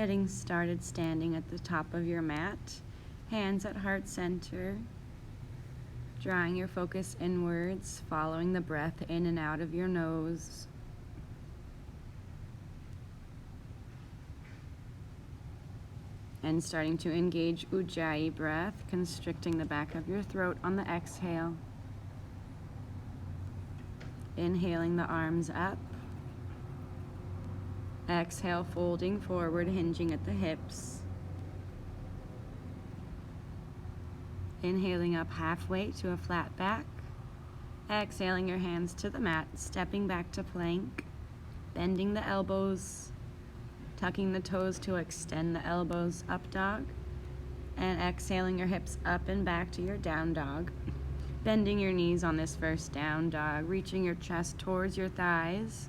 Getting started standing at the top of your mat, hands at heart center, drawing your focus inwards, following the breath in and out of your nose. And starting to engage Ujjayi breath, constricting the back of your throat on the exhale. Inhaling the arms up. Exhale, folding forward, hinging at the hips. Inhaling up halfway to a flat back. Exhaling your hands to the mat, stepping back to plank, bending the elbows, tucking the toes to extend the elbows, up dog, and exhaling your hips up and back to your down dog. Bending your knees on this first down dog, reaching your chest towards your thighs,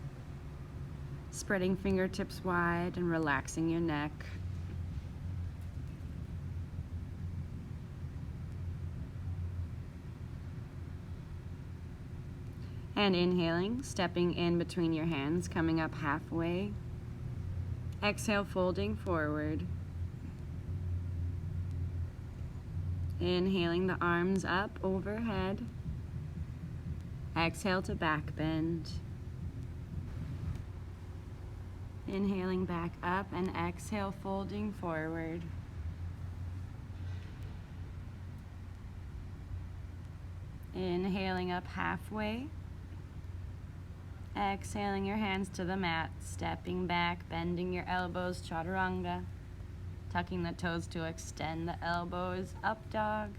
spreading fingertips wide and relaxing your neck. And inhaling, stepping in between your hands, coming up halfway. Exhale, folding forward. Inhaling the arms up overhead. Exhale to back bend. Inhaling back up and exhale, folding forward. Inhaling up halfway. Exhaling your hands to the mat, stepping back, bending your elbows, chaturanga. Tucking the toes to extend the elbows, up dog.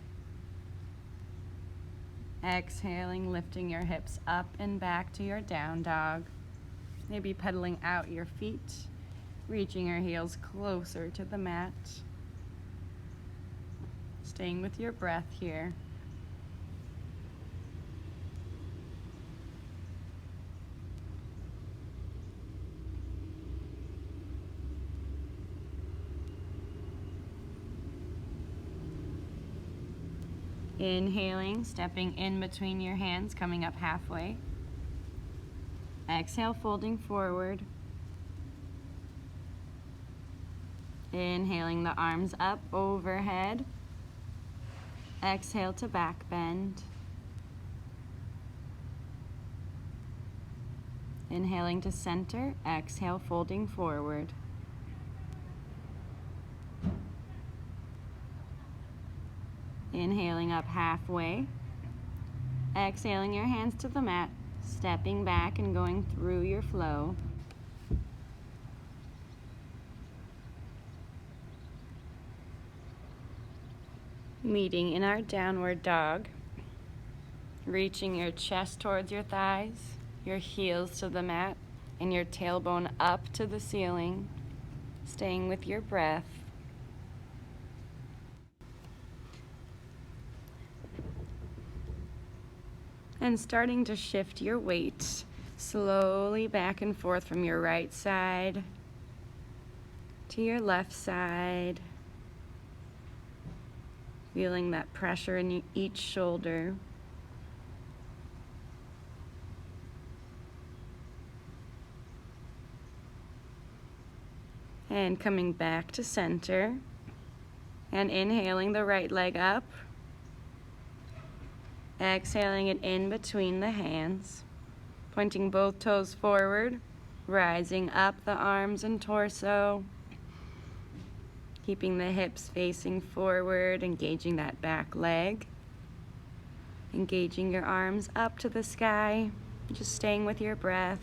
Exhaling, lifting your hips up and back to your down dog. Maybe pedaling out your feet, reaching your heels closer to the mat. Staying with your breath here. Inhaling, stepping in between your hands, coming up halfway. Exhale, folding forward. Inhaling the arms up overhead. Exhale to back bend. Inhaling to center. Exhale, folding forward. Inhaling up halfway. Exhaling your hands to the mat, stepping back and going through your flow. Meeting in our downward dog. Reaching your chest towards your thighs, your heels to the mat, and your tailbone up to the ceiling. Staying with your breath. And starting to shift your weight slowly back and forth from your right side to your left side. Feeling that pressure in each shoulder. And coming back to center. And inhaling the right leg up. Exhaling it in between the hands, pointing both toes forward, rising up the arms and torso, keeping the hips facing forward, engaging that back leg, engaging your arms up to the sky, just staying with your breath.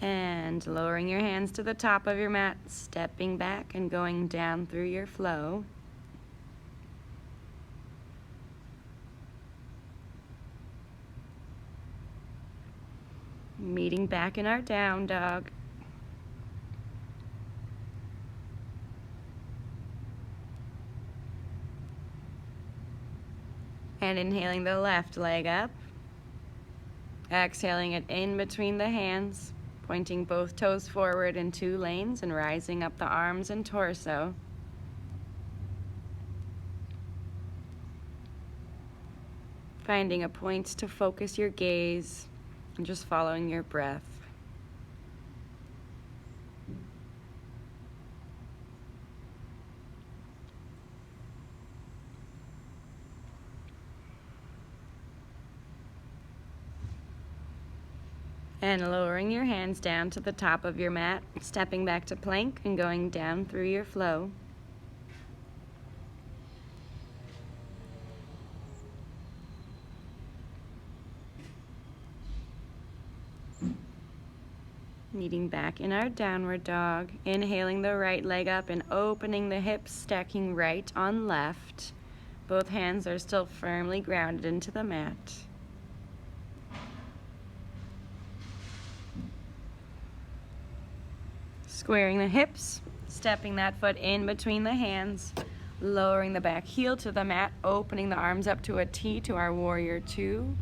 And lowering your hands to the top of your mat, stepping back and going down through your flow. Meeting back in our down dog. And inhaling the left leg up. Exhaling it in between the hands. Pointing both toes forward in 2 lanes and rising up the arms and torso. Finding a point to focus your gaze and just following your breath. And lowering your hands down to the top of your mat, stepping back to plank and going down through your flow. Meeting back in our downward dog, inhaling the right leg up and opening the hips, stacking right on left. Both hands are still firmly grounded into the mat. Squaring the hips, stepping that foot in between the hands, lowering the back heel to the mat, opening the arms up to a T to our warrior two,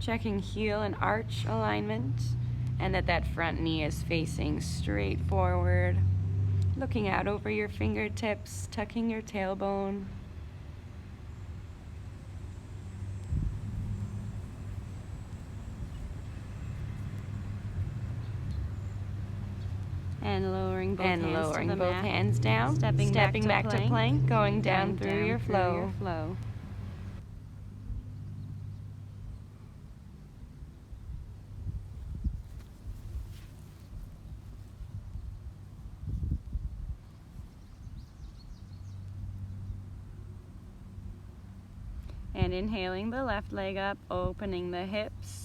checking heel and arch alignment, and that front knee is facing straight forward, looking out over your fingertips, tucking your tailbone. And lowering both hands down, stepping back to plank, going down through your flow. And inhaling the left leg up, opening the hips.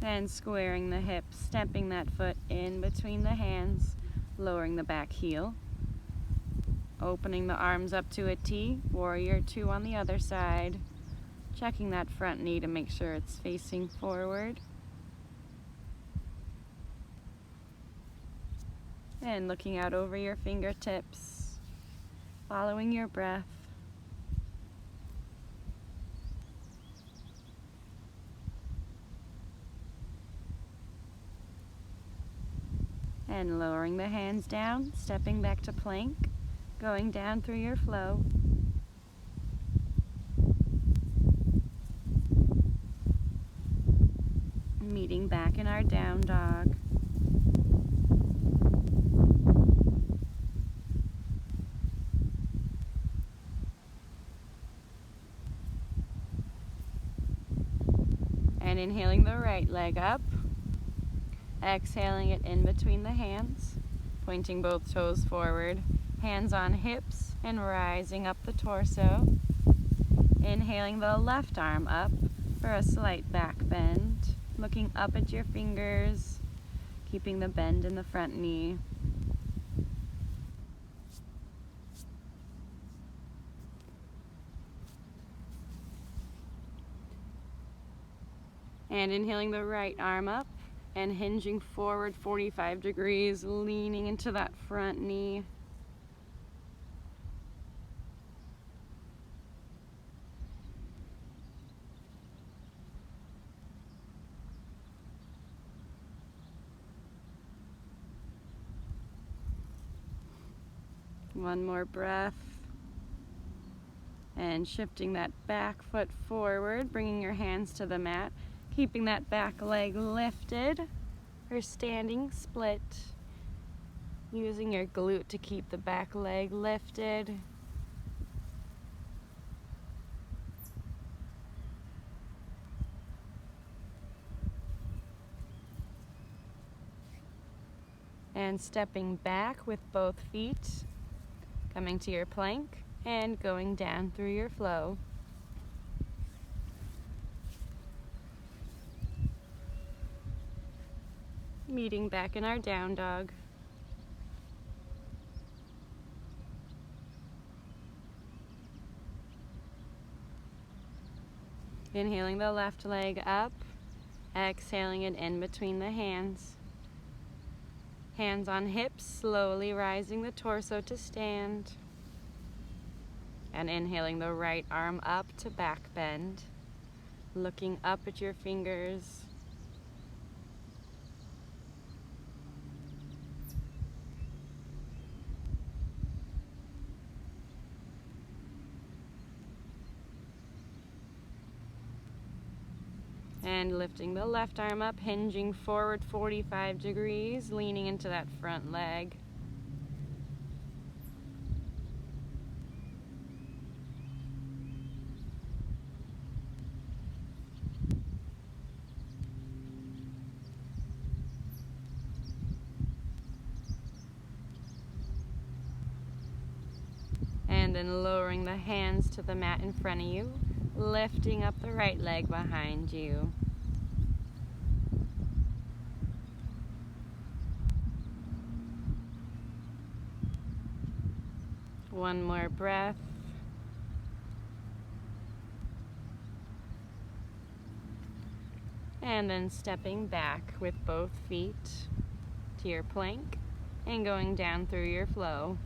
And squaring the hips, stepping that foot in between the hands, lowering the back heel. Opening the arms up to a T, warrior two on the other side. Checking that front knee to make sure it's facing forward. And looking out over your fingertips, following your breath. And lowering the hands down, stepping back to plank, going down through your flow. Meeting back in our down dog. And inhaling the right leg up. Exhaling it in between the hands, pointing both toes forward, hands on hips, and rising up the torso. Inhaling the left arm up for a slight back bend, looking up at your fingers, keeping the bend in the front knee. And inhaling the right arm up and hinging forward 45 degrees, leaning into that front knee. One more breath. And shifting that back foot forward, bringing your hands to the mat. Keeping that back leg lifted or standing split. Using your glute to keep the back leg lifted. And stepping back with both feet, coming to your plank and going down through your flow. Meeting back in our down dog. Inhaling the left leg up, exhaling it in between the hands. Hands on hips, slowly rising the torso to stand. And inhaling the right arm up to back bend, looking up at your fingers. And lifting the left arm up, hinging forward 45 degrees, leaning into that front leg. And then lowering the hands to the mat in front of you, lifting up the right leg behind you. One more breath. And then stepping back with both feet to your plank and going down through your flow.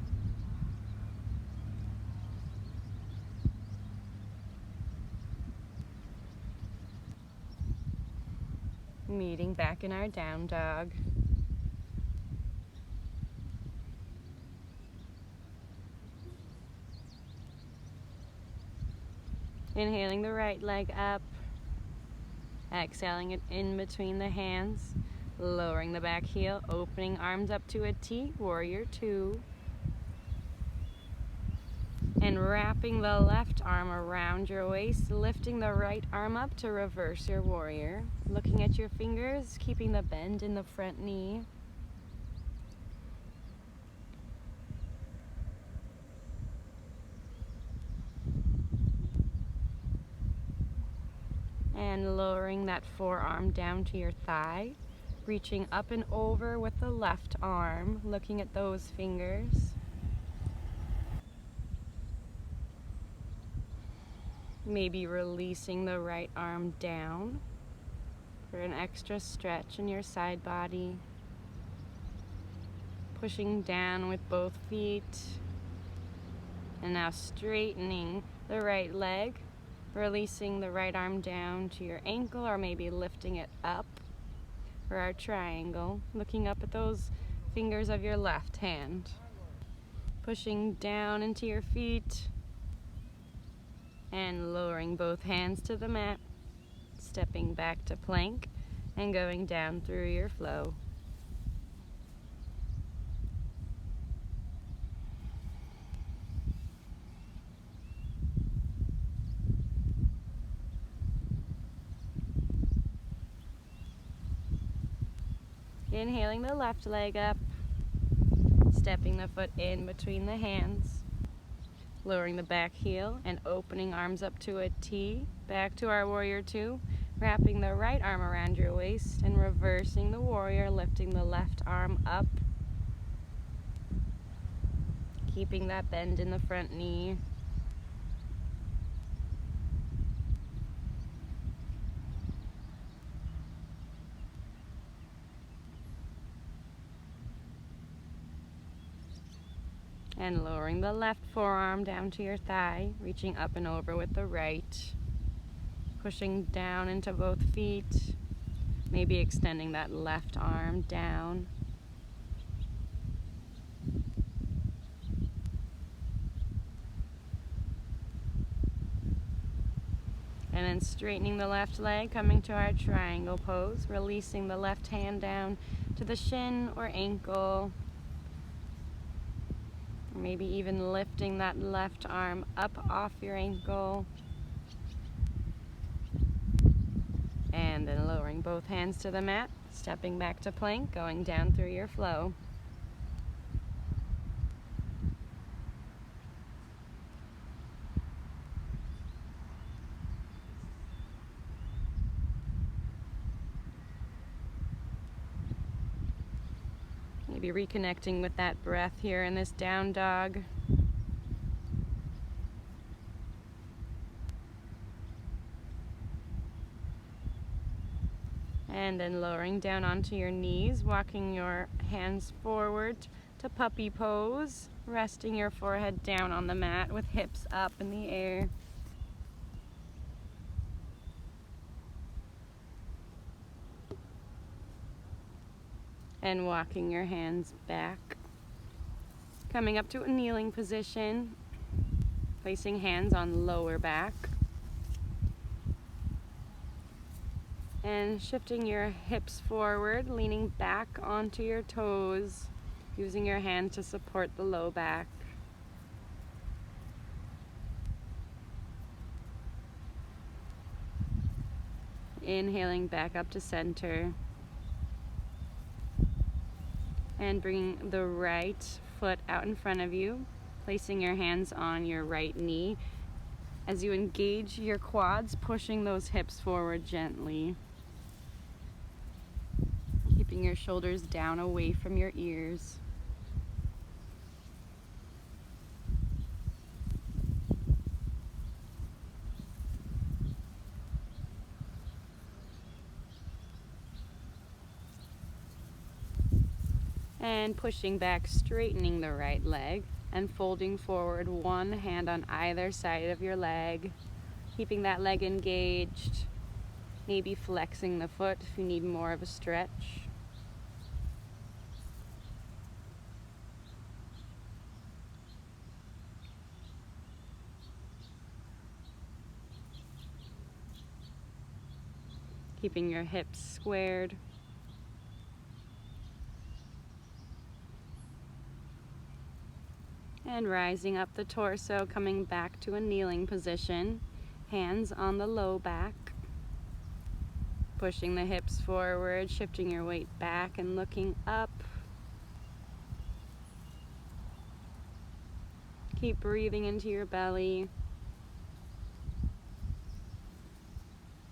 Meeting back in our down dog. Inhaling the right leg up, exhaling it in between the hands, lowering the back heel, opening arms up to a T, warrior two, and wrapping the left arm around your waist, lifting the right arm up to reverse your warrior, looking at your fingers, keeping the bend in the front knee. And lowering that forearm down to your thigh, reaching up and over with the left arm, looking at those fingers. Maybe releasing the right arm down for an extra stretch in your side body. Pushing down with both feet. And now straightening the right leg, releasing the right arm down to your ankle, or maybe lifting it up for our triangle, looking up at those fingers of your left hand. Pushing down into your feet and lowering both hands to the mat, stepping back to plank and going down through your flow. Inhaling the left leg up, stepping the foot in between the hands, lowering the back heel and opening arms up to a T, back to our warrior two, wrapping the right arm around your waist and reversing the warrior, lifting the left arm up, keeping that bend in the front knee. And lowering the left forearm down to your thigh, reaching up and over with the right. Pushing down into both feet, maybe extending that left arm down. And then straightening the left leg, coming to our triangle pose, releasing the left hand down to the shin or ankle. Or maybe even lifting that left arm up off your ankle. And then lowering both hands to the mat, stepping back to plank, going down through your flow. Maybe reconnecting with that breath here in this down dog. And then lowering down onto your knees, walking your hands forward to puppy pose, resting your forehead down on the mat with hips up in the air. And walking your hands back. Coming up to a kneeling position, placing hands on lower back. And shifting your hips forward, leaning back onto your toes, using your hand to support the low back. Inhaling back up to center. And bringing the right foot out in front of you, placing your hands on your right knee as you engage your quads, pushing those hips forward gently. Keeping your shoulders down away from your ears. And pushing back, straightening the right leg and folding forward, one hand on either side of your leg, keeping that leg engaged, maybe flexing the foot if you need more of a stretch. Keeping your hips squared. And rising up the torso, coming back to a kneeling position, hands on the low back. Pushing the hips forward, shifting your weight back and looking up. Keep breathing into your belly.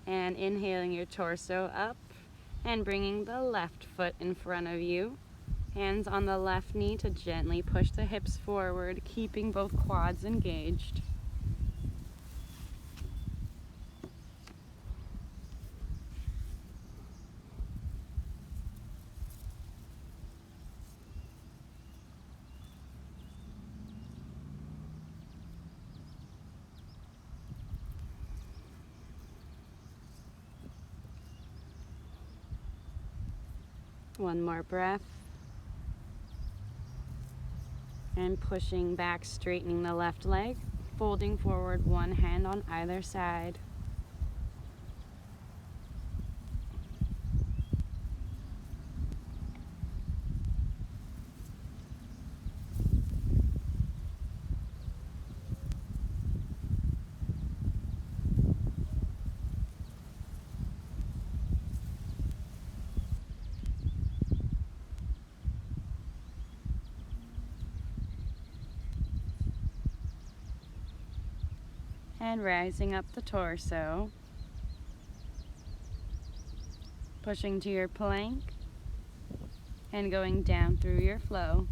And inhaling your torso up and bringing the left foot in front of you. Hands on the left knee to gently push the hips forward, keeping both quads engaged. One more breath. And pushing back, straightening the left leg, folding forward, one hand on either side. And rising up the torso, pushing to your plank and going down through your flow.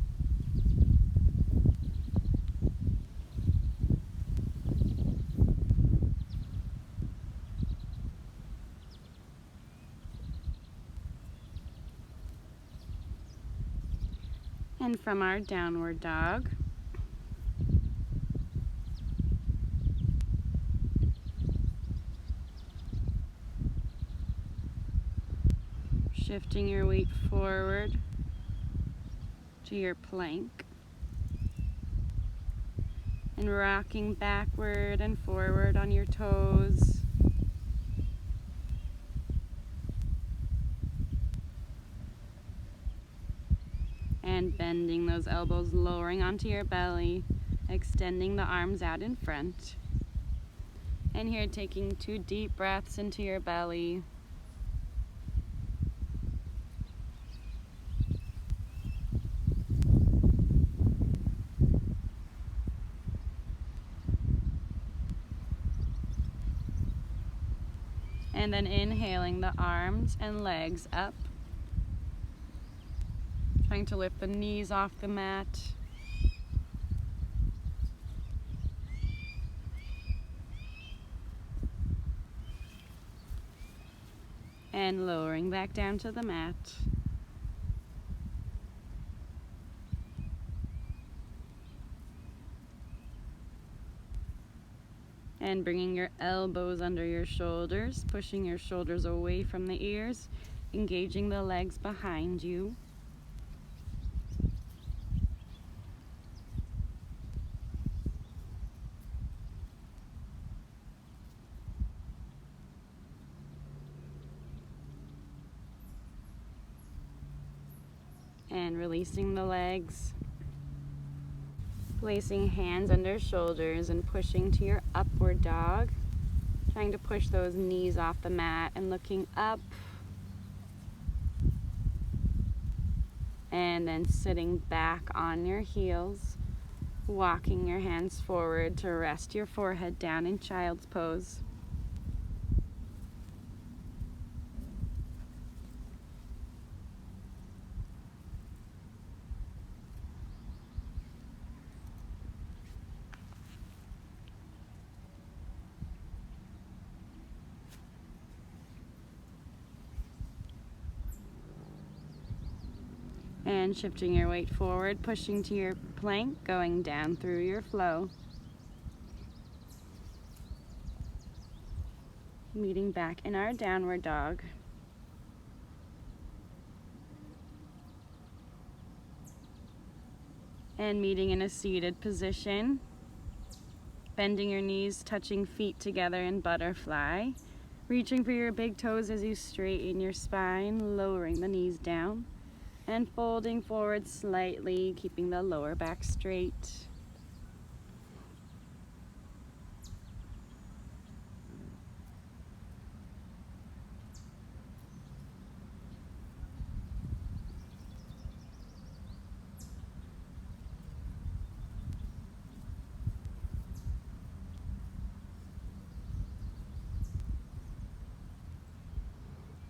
And from our downward dog, shifting your weight forward to your plank and rocking backward and forward on your toes. And bending those elbows, lowering onto your belly, extending the arms out in front. And here, taking 2 deep breaths into your belly. And then inhaling the arms and legs up. Trying to lift the knees off the mat. And lowering back down to the mat. And bringing your elbows under your shoulders, pushing your shoulders away from the ears, engaging the legs behind you. And releasing the legs. Placing hands under shoulders and pushing to your upward dog. Trying to push those knees off the mat and looking up. And then sitting back on your heels. Walking your hands forward to rest your forehead down in child's pose. And shifting your weight forward, pushing to your plank, going down through your flow. Meeting back in our downward dog. And meeting in a seated position. Bending your knees, touching feet together in butterfly. Reaching for your big toes as you straighten your spine, lowering the knees down. And folding forward slightly, keeping the lower back straight.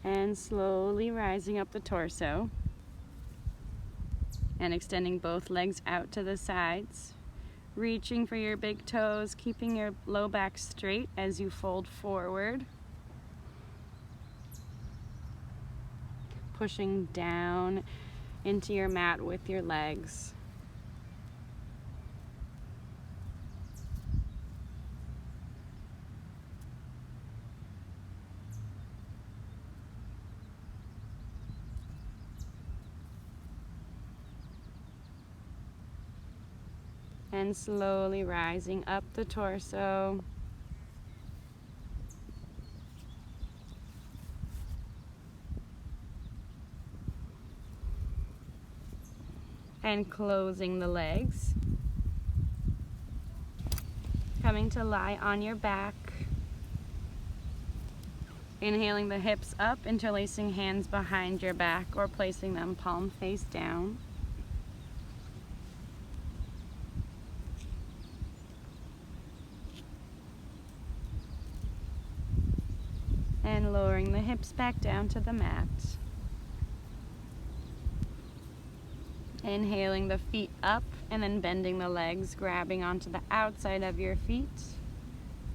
And slowly rising up the torso. And extending both legs out to the sides. Reaching for your big toes, keeping your low back straight as you fold forward. Pushing down into your mat with your legs. And slowly rising up the torso. And closing the legs. Coming to lie on your back. Inhaling the hips up, interlacing hands behind your back or placing them palm face down. And lowering the hips back down to the mat. Inhaling the feet up and then bending the legs, grabbing onto the outside of your feet.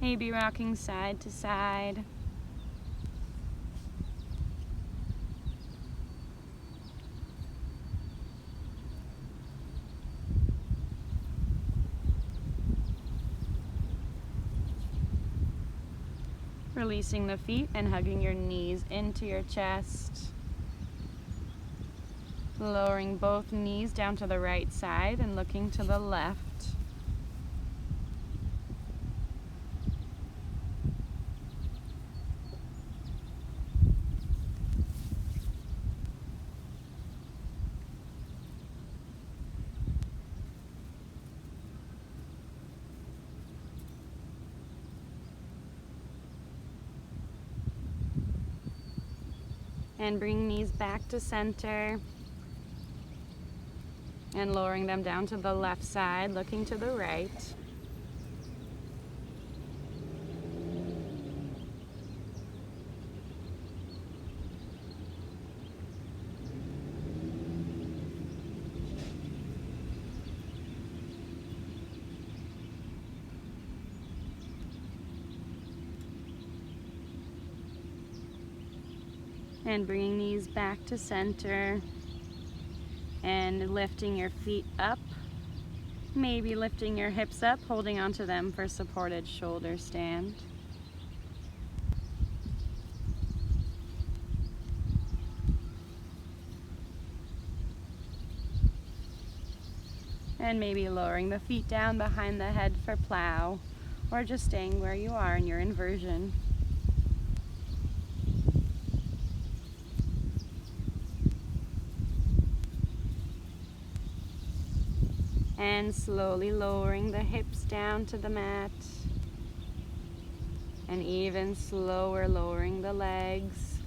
Maybe rocking side to side. Releasing the feet and hugging your knees into your chest. Lowering both knees down to the right side and looking to the left. And bring knees back to center. And lowering them down to the left side, looking to the right. And bringing knees back to center. And lifting your feet up, maybe lifting your hips up, holding onto them for supported shoulder stand. And maybe lowering the feet down behind the head for plow, or just staying where you are in your inversion. And slowly lowering the hips down to the mat. And even slower lowering the legs.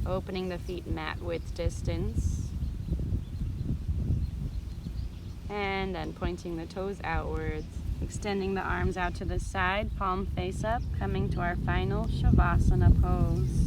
Opening the feet mat width distance. And then pointing the toes outwards. Extending the arms out to the side, palm face up, coming to our final Shavasana pose.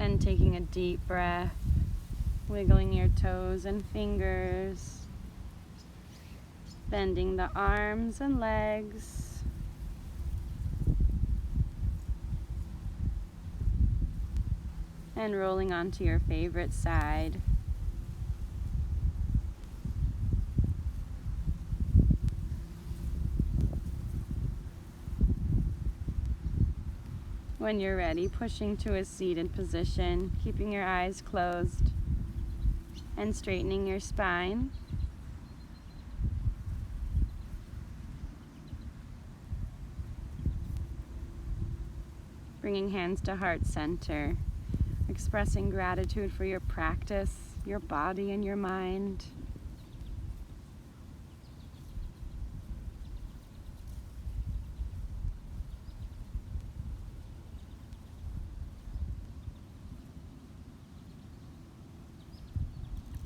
And taking a deep breath, wiggling your toes and fingers, bending the arms and legs, and rolling onto your favorite side. When you're ready, pushing to a seated position, keeping your eyes closed and straightening your spine. Bringing hands to heart center, expressing gratitude for your practice, your body and your mind.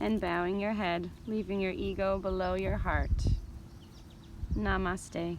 And bowing your head, leaving your ego below your heart. Namaste.